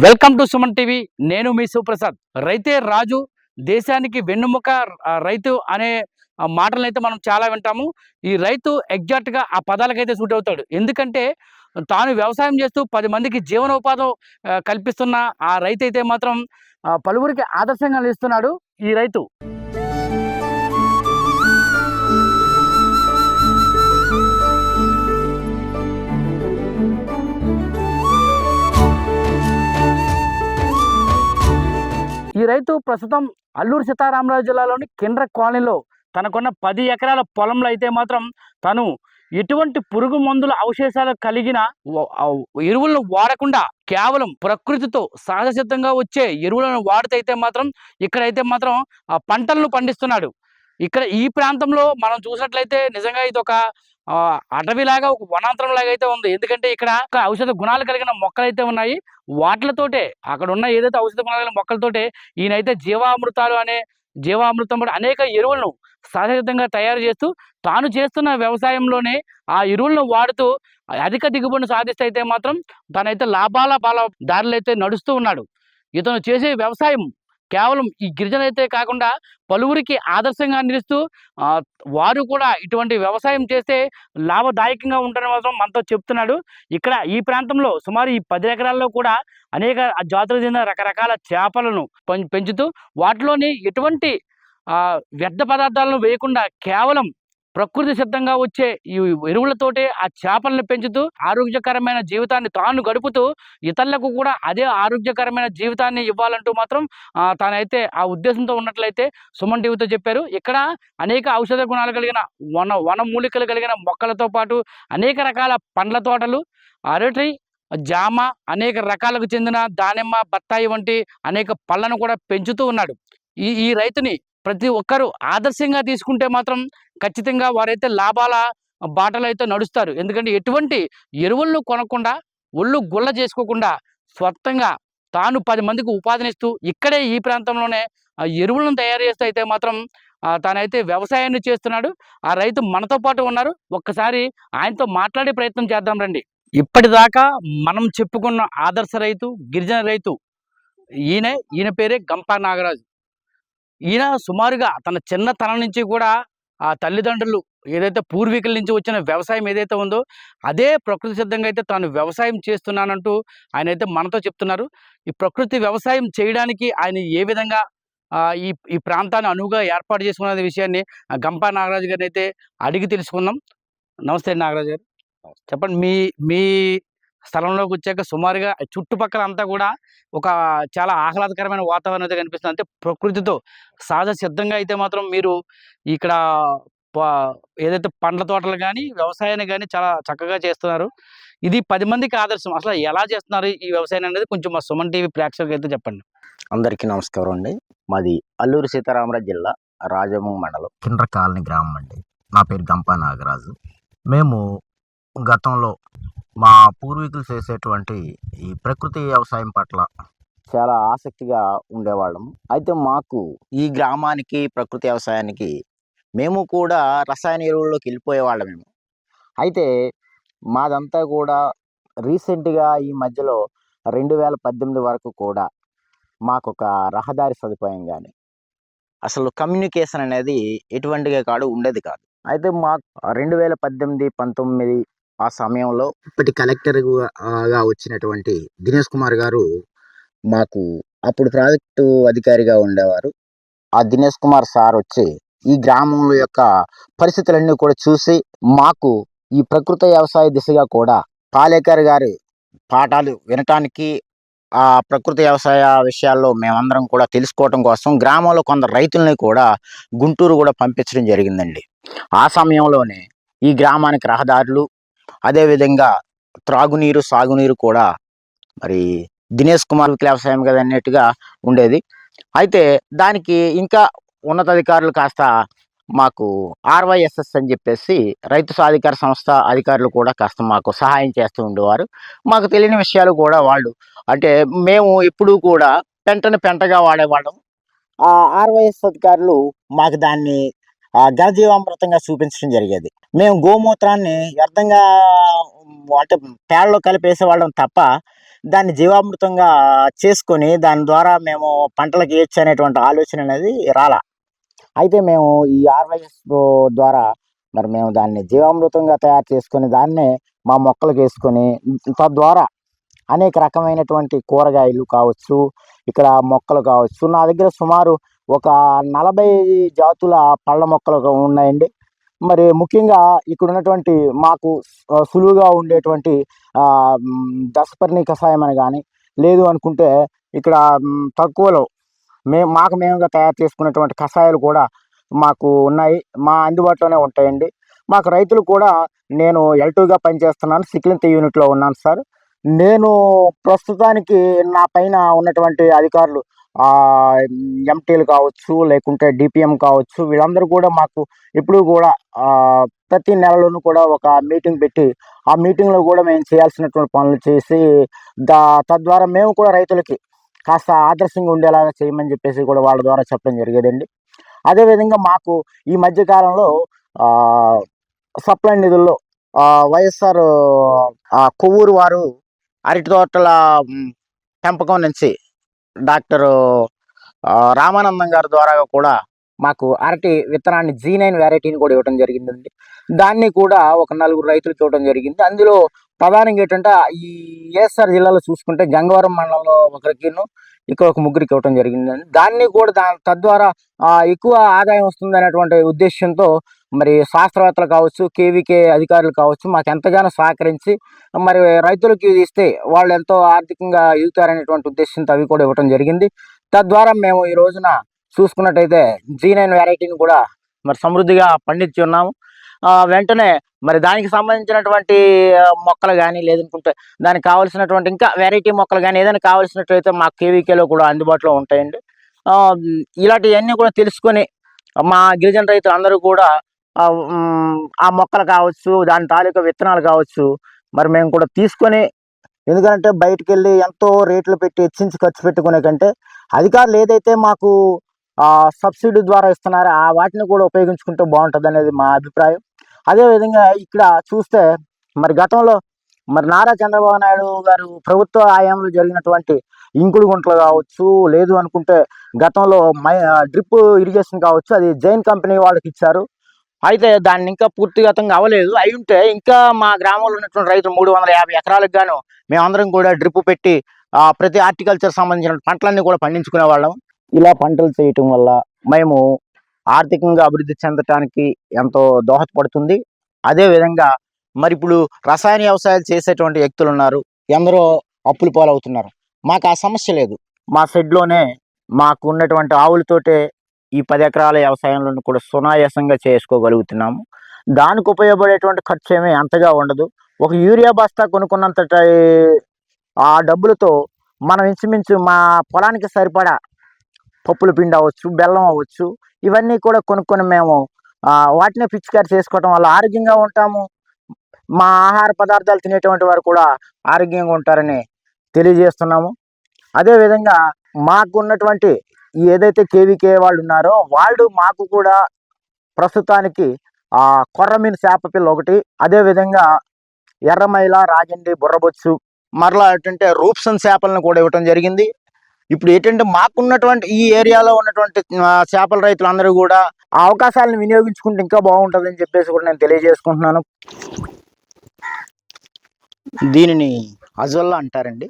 Welcome to Suman TV. నేను మీ సుప్రసాద్. రైతే రాజు, దేశానికి వెన్నుముక. రైతు అనే మాటలనైతే మనం చాలా వింటాము. ఈ రైతు ఎగ్జాక్ట్గా ఆ పదాలకైతే సూట్ అవుతాడు. ఎందుకంటే తాను వ్యవసాయం చేస్తూ 10 మందికి జీవనోపాధి కల్పిస్తున్న ఆ రైతు అయితే మాత్రం పలువురికి ఆదర్శంగా నిలుస్తున్నాడు ఈ రైతు. ఈ రైతు ప్రస్తుతం అల్లూరు సీతారామరాజు జిల్లాలోని కిండ్ర కాలనీలో తనకున్న 10 ఎకరాల పొలంలో అయితే మాత్రం తను ఎటువంటి పురుగు మందుల అవశేషాలు కలిగిన ఎరువులను వాడకుండా కేవలం ప్రకృతితో సహజసిద్ధంగా వచ్చే ఎరువులను వాడితే మాత్రం ఇక్కడైతే మాత్రం పంటలను పండిస్తున్నాడు. ఇక్కడ ఈ ప్రాంతంలో మనం చూసినట్లయితే నిజంగా ఇది ఒక అటవీలాగా, ఒక వనాంతరం లాగా అయితే ఉంది. ఎందుకంటే ఇక్కడ ఔషధ గుణాలు కలిగిన మొక్కలైతే ఉన్నాయి. వాటితోటే అక్కడ ఉన్న ఏదైతే ఔషధ గుణాలు కలిగిన మొక్కలతోటే ఈయనైతే జీవామృతం అనేక ఎరువులను సహజసిద్ధంగా తయారు చేస్తూ తాను చేస్తున్న వ్యవసాయంలోనే ఆ ఎరువులను వాడుతూ అధిక దిగుబడిని సాధిస్తే అయితే మాత్రం తనైతే లాభాల దారిలో అయితే నడుస్తూ ఉన్నాడు. ఇతను చేసే వ్యవసాయం కేవలం ఈ గిరిజనైతే కాకుండా పలువురికి ఆదర్శంగా నిలుస్తూ వారు కూడా ఇటువంటి వ్యవసాయం చేస్తే లాభదాయకంగా ఉంటారని మాత్రం మనతో చెప్తున్నాడు. ఇక్కడ ఈ ప్రాంతంలో సుమారు ఈ 10 ఎకరాల్లో కూడా అనేక జాతులకు చెందిన రకరకాల చేపలను పెంచుతూ వాటిలోని ఎటువంటి వ్యర్థ పదార్థాలను వేయకుండా కేవలం ప్రకృతి సిద్ధంగా వచ్చే ఈ ఎరువులతోటే ఆ చేపలను పెంచుతూ ఆరోగ్యకరమైన జీవితాన్ని తాను గడుపుతూ ఇతరులకు కూడా అదే ఆరోగ్యకరమైన జీవితాన్ని ఇవ్వాలంటూ మాత్రం తానైతే ఆ ఉద్దేశంతో ఉన్నట్లయితే సుమన్ టీవీతో చెప్పారు. ఇక్కడ అనేక ఔషధ గుణాలు కలిగిన వనమూలికలు కలిగిన మొక్కలతో పాటు అనేక రకాల పండ్ల తోటలు, అరటి, జామ, అనేక రకాలకు చెందిన దానిమ్మ, బత్తాయి వంటి అనేక పళ్ళను కూడా పెంచుతూ ఉన్నాడు. ఈ రైతుని ప్రతి ఒక్కరూ ఆదర్శంగా తీసుకుంటే మాత్రం ఖచ్చితంగా వారైతే లాభాల బాటలో అయితే నడుస్తారు. ఎందుకంటే ఎటువంటి ఎరువులను కొనకుండా, ఒళ్ళు గుల్ల చేసుకోకుండా స్వతంగా తాను 10 మందికి ఉపాధినిస్తూ ఇక్కడే ఈ ప్రాంతంలోనే ఎరువులను తయారు చేస్తూ అయితే మాత్రం తానైతే వ్యవసాయాన్ని చేస్తున్నాడు. ఆ రైతు మనతో పాటు ఉన్నారు. ఒక్కసారి ఆయనతో మాట్లాడే ప్రయత్నం చేద్దాం రండి. ఇప్పటిదాకా మనం చెప్పుకున్న ఆదర్శ రైతు, గిరిజన రైతు ఈయన పేరే గంపా నాగరాజు. ఈయన సుమారుగా తన చిన్నతనం నుంచి కూడా ఆ తల్లిదండ్రులు ఏదైతే పూర్వీకుల నుంచి వచ్చిన వ్యవసాయం ఏదైతే ఉందో అదే ప్రకృతి సిద్ధంగా అయితే తాను వ్యవసాయం చేస్తున్నానంటూ ఆయన అయితే మనతో చెప్తున్నారు. ఈ ప్రకృతి వ్యవసాయం చేయడానికి ఆయన ఏ విధంగా ఈ ప్రాంతాన్ని అనువుగా ఏర్పాటు చేసుకున్న విషయాన్ని గంపా నాగరాజు గారిని అయితే అడిగి తెలుసుకుందాం. నమస్తే నాగరాజు గారు, చెప్పండి. మీ మీ స్థలంలోకి వచ్చాక సుమారుగా చుట్టుపక్కల అంతా కూడా ఒక చాలా ఆహ్లాదకరమైన వాతావరణం అయితే కనిపిస్తుంది. అంటే ప్రకృతితో సహజ సిద్ధంగా అయితే మాత్రం మీరు ఇక్కడ ఏదైతే పండ్ల తోటలు కానీ వ్యవసాయాన్ని కానీ చాలా చక్కగా చేస్తున్నారు. ఇది 10 మందికి ఆదర్శం. అసలు ఎలా చేస్తున్నారు ఈ వ్యవసాయం అనేది కొంచెం మా సుమన్ టీవీ ప్రేక్షకులకు అయితే చెప్పండి. అందరికీ నమస్కారం అండి. మాది అల్లూరు సీతారామరాజు జిల్లా రాజము మండలం కిండ్ర కాలనీ గ్రామం అండి. నా పేరు గంపా నాగరాజు. మేము గతంలో మా పూర్వీకులు చేసేటువంటి ఈ ప్రకృతి వ్యవసాయం పట్ల చాలా ఆసక్తిగా ఉండేవాళ్ళం. అయితే మాకు ఈ గ్రామానికి ప్రకృతి వ్యవసాయానికి మేము కూడా రసాయన ఎరువుల్లోకి వెళ్ళిపోయేవాళ్ళమేమో. అయితే మాదంతా కూడా రీసెంట్గా ఈ మధ్యలో 2018 వరకు కూడా మాకు ఒక రహదారి సదుపాయం కానీ అసలు కమ్యూనికేషన్ అనేది ఎటువంటిగా కాదు ఉండేది కాదు. అయితే మాకు 2018, 19 ఆ సమయంలో ఇప్పటి కలెక్టర్గా వచ్చినటువంటి దినేష్ కుమార్ గారు మాకు అప్పుడు ప్రాజెక్టు అధికారిగా ఉండేవారు. ఆ దినేష్ కుమార్ సార్ వచ్చి ఈ గ్రామంలో యొక్క పరిస్థితులన్నీ కూడా చూసి మాకు ఈ ప్రకృతి వ్యవసాయ దిశగా కూడా పాలేకర్ గారి పాఠాలు వినటానికి ఆ ప్రకృతి వ్యవసాయ విషయాల్లో మేమందరం కూడా తెలుసుకోవటం కోసం గ్రామంలో కొందరు రైతుల్ని కూడా గుంటూరు కూడా పంపించడం జరిగిందండి. ఆ సమయంలోనే ఈ గ్రామానికి రహదారులు, అదేవిధంగా త్రాగునీరు, సాగునీరు కూడా మరి దినేష్ కుమార్ వ్యవసాయం కదా అన్నట్టుగా ఉండేది. అయితే దానికి ఇంకా ఉన్నతాధికారులు కాస్త మాకు RYSS అని చెప్పేసి రైతు సాధికార సంస్థ అధికారులు కూడా కాస్త మాకు సహాయం చేస్తూ ఉండేవారు. మాకు తెలియని విషయాలు కూడా వాళ్ళు అంటే మేము ఎప్పుడూ కూడా పెంటగా వాడేవాళ్ళం. RYSS అధికారులు మాకు దాన్ని ఘనజీవామృతంగా చూపించడం జరిగేది. మేము గోమూత్రాన్ని వ్యర్థంగా అంటే పేడలో కలిపేసేవాళ్ళం తప్ప దాన్ని జీవామృతంగా చేసుకొని దాని ద్వారా మేము పంటలకు వేయొచ్చు అనేటువంటి ఆలోచన అనేది రాలా. అయితే మేము ఈ ఆర్వైఎస్ ద్వారా మరి మేము దాన్ని జీవామృతంగా తయారు చేసుకొని దాన్నే మా మొక్కలకు వేసుకొని తద్వారా అనేక రకమైనటువంటి కూరగాయలు కావచ్చు, ఇక్కడ మొక్కలు కావచ్చు. నా దగ్గర సుమారు ఒక 40 జాతుల పళ్ళ మొక్కలు ఉన్నాయండి. మరి ముఖ్యంగా ఇక్కడ ఉన్నటువంటి మాకు సులువుగా ఉండేటువంటి దశపర్ణి కషాయం అని కానీ, లేదు అనుకుంటే ఇక్కడ తక్కువలో మాకు మేముగా తయారు చేసుకున్నటువంటి కషాయాలు కూడా మాకు ఉన్నాయి. మా అందుబాటులోనే ఉంటాయండి. మాకు రైతులు కూడా నేను L2గా పనిచేస్తున్నాను. సిక్లింత యూనిట్‌లో ఉన్నాను సార్. నేను ప్రస్తుతానికి నా పైన ఉన్నటువంటి అధికారులు ఎంటీలు కావచ్చు, లేకుంటే డిపిఎం కావచ్చు, వీళ్ళందరూ కూడా మాకు ఎప్పుడూ కూడా ప్రతి నెలలోనూ కూడా ఒక మీటింగ్ పెట్టి, ఆ మీటింగ్‌లో కూడా మేము చేయాల్సినటువంటి పనులు చేసి తద్వారా మేము కూడా రైతులకి కాస్త ఆదర్శంగా ఉండేలాగా చేయమని చెప్పేసి కూడా వాళ్ళ ద్వారా చెప్పడం జరిగేదండి. అదేవిధంగా మాకు ఈ మధ్య కాలంలో సప్లై నిధుల్లో వైఎస్ఆర్ కొవ్వూరు వారు అరటి తోటల పెంపకం నుంచి డాక్టర్ రామానందం గారి ద్వారా కూడా మాకు అరటి విత్తనాన్ని G9 వెరైటీని కూడా ఇవ్వడం జరిగిందండి. దాన్ని కూడా ఒక 4 రైతులకు ఇవ్వడం జరిగింది. అందులో ప్రధానంగా ఏంటంటే ఈ ఏఎస్ఆర్ జిల్లాలో చూసుకుంటే గంగవరం మండలంలో ఒకరికిను, ఇక్కడ ఒక ముగ్గురికి ఇవ్వడం జరిగిందండి. దాన్ని కూడా తద్వారా ఎక్కువ ఆదాయం వస్తుంది అనేటువంటి ఉద్దేశంతో మరి శాస్త్రవేత్తలు కావచ్చు, కేవీకే అధికారులు కావచ్చు మాకు ఎంతగానో సహకరించి మరి రైతులకు ఇది ఇస్తే వాళ్ళు ఎంతో ఆర్థికంగా ఎదుగుతారనేటువంటి ఉద్దేశంతో అవి కూడా ఇవ్వడం జరిగింది. తద్వారా మేము ఈ రోజున చూసుకున్నట్టయితే G9 వెరైటీని కూడా మరి సమృద్ధిగా పండించి ఉన్నాము. వెంటనే మరి దానికి సంబంధించినటువంటి మొక్కలు కానీ, లేదనుకుంటే దానికి కావాల్సినటువంటి ఇంకా వెరైటీ మొక్కలు కానీ ఏదైనా కావాల్సినట్లయితే మాకు కేవీకేలో కూడా అందుబాటులో ఉంటాయండి. ఇలాంటివన్నీ కూడా తెలుసుకొని మా గిరిజన రైతులు అందరూ కూడా ఆ మొక్కలు కావచ్చు, దాని తాలూకా విత్తనాలు కావచ్చు, మరి మేము కూడా తీసుకొని, ఎందుకంటే బయటికెళ్ళి ఎంతో రేట్లు పెట్టి హెచ్చించి ఖర్చు పెట్టుకునే కంటే అధికారులు ఏదైతే మాకు సబ్సిడీ ద్వారా ఇస్తున్నారో వాటిని కూడా ఉపయోగించుకుంటే బాగుంటుంది అనేది మా అభిప్రాయం. అదేవిధంగా ఇక్కడ చూస్తే మరి గతంలో మరి నారా చంద్రబాబు నాయుడు గారు ప్రభుత్వ హయాంలో జరిగినటువంటి ఇంకుడు గుంటలు కావచ్చు, లేదు అనుకుంటే గతంలో డ్రిప్ ఇరిగేషన్ కావచ్చు, అది జైన్ కంపెనీ వాళ్ళకి ఇచ్చారు. అయితే దాన్ని ఇంకా పూర్తిగతంగా అవ్వలేదు. అయి ఉంటే ఇంకా మా గ్రామంలో ఉన్నటువంటి రైతులు 350 ఎకరాలకు గాను మేమందరం కూడా డ్రిప్ పెట్టి ప్రతి హార్టికల్చర్ సంబంధించిన పంటలన్నీ కూడా పండించుకునే వాళ్ళం. ఇలా పంటలు చేయటం వల్ల మేము ఆర్థికంగా అభివృద్ధి చెందటానికి ఎంతో దోహదపడుతుంది. అదేవిధంగా మరి ఇప్పుడు రసాయన వ్యవసాయాలు చేసేటువంటి వ్యక్తులు ఉన్నారు, ఎందరో అప్పుల పాలవుతున్నారు. మాకు ఆ సమస్య లేదు. మా షెడ్లోనే మాకు ఉన్నటువంటి ఆవులతోటే ఈ 10 ఎకరాల వ్యవసాయంలో కూడా సునాయాసంగా చేసుకోగలుగుతున్నాము. దానికి ఉపయోగపడేటువంటి ఖర్చు ఏమీ అంతగా ఉండదు. ఒక యూరియా బస్తా కొనుక్కున్నంత ఆ డబ్బులతో మనం ఇంచుమించు మా పొలానికి సరిపడా పప్పుల పిండి అవ్వచ్చు, బెల్లం అవ్వచ్చు, ఇవన్నీ కూడా కొనుక్కొని మేము వాటినే పిచికారి చేసుకోవటం వల్ల ఆరోగ్యంగా ఉంటాము. మా ఆహార పదార్థాలు తినేటువంటి వారు కూడా ఆరోగ్యంగా ఉంటారని తెలియజేస్తున్నాము. అదేవిధంగా మాకు ఉన్నటువంటి ఏదైతే కేవీకే వాళ్ళు ఉన్నారో వాళ్ళు మాకు కూడా ప్రస్తుతానికి కొర్రమీను చేప పిల్ల ఒకటి, అదేవిధంగా ఎర్రమైల, రాగండి, బుర్రబొచ్చు, మరలా ఏంటంటే రూప్సన్ చేపలను కూడా ఇవ్వటం జరిగింది. ఇప్పుడు ఏంటంటే మాకున్నటువంటి ఈ ఏరియాలో ఉన్నటువంటి చేపల రైతులందరూ కూడా ఆ అవకాశాలను వినియోగించుకుంటే ఇంకా బాగుంటుందని చెప్పేసి కూడా నేను తెలియజేసుకుంటున్నాను. దీనిని అజొల్లా అంటారండి.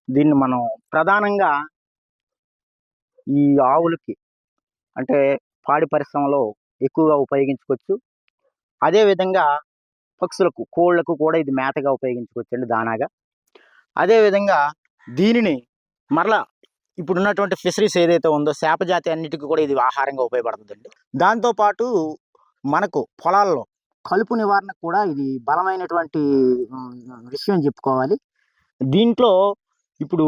దీన్ని మనం ప్రధానంగా ఈ ఆవులకి అంటే పాడి పరిశ్రమలో ఎక్కువగా ఉపయోగించుకోవచ్చు. అదేవిధంగా పక్షులకు, కోళ్లకు కూడా ఇది మేతగా ఉపయోగించుకోవచ్చండి, దానాగా. అదేవిధంగా దీనిని మరలా ఇప్పుడున్నటువంటి ఫిషరీస్ ఏదైతే ఉందో చేప జాతి అన్నిటికీ కూడా ఇది ఆహారంగా ఉపయోగపడుతుందండి. దాంతోపాటు మనకు పొలాల్లో కలుపు నివారణకు కూడా ఇది బలమైనటువంటి విషయం చెప్పుకోవాలి. దీంట్లో ఇప్పుడు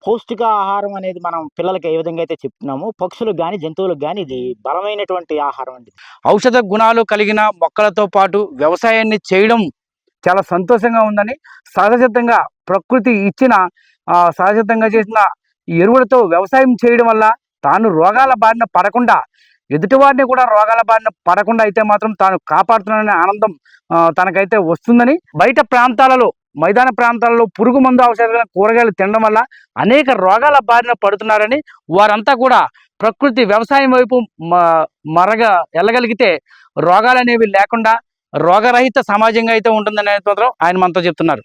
పౌష్టికాహారం అనేది మనం పిల్లలకి ఏ విధంగా అయితే చెప్తున్నామో పక్షులకు కానీ, జంతువులకు కానీ ఇది బలమైనటువంటి ఆహారం అండి. ఔషధ గుణాలు కలిగిన మొక్కలతో పాటు వ్యవసాయాన్ని చేయడం చాలా సంతోషంగా ఉందని, సహజసిద్ధంగా ప్రకృతి ఇచ్చిన సహజసిద్ధంగా చేసిన ఎరువులతో వ్యవసాయం చేయడం వల్ల తాను రోగాల బారిన పడకుండా, ఎదుటివారిని కూడా రోగాల బారిన పడకుండా అయితే మాత్రం తాను కాపాడుతున్నాననే ఆనందం తనకైతే వస్తుందని, బయట ప్రాంతాలలో మైదాన ప్రాంతాల్లో పురుగు మందు ఔషధాల కూరగాయలు తినడం వల్ల అనేక రోగాల బారిన పడుతున్నారని, వారంతా కూడా ప్రకృతి వ్యవసాయం వైపు వెళ్ళగలిగితే రోగాలు అనేవి లేకుండా రోగరహిత సమాజంగా అయితే ఉంటుందనే మాత్రం ఆయన మనతో చెప్తున్నారు.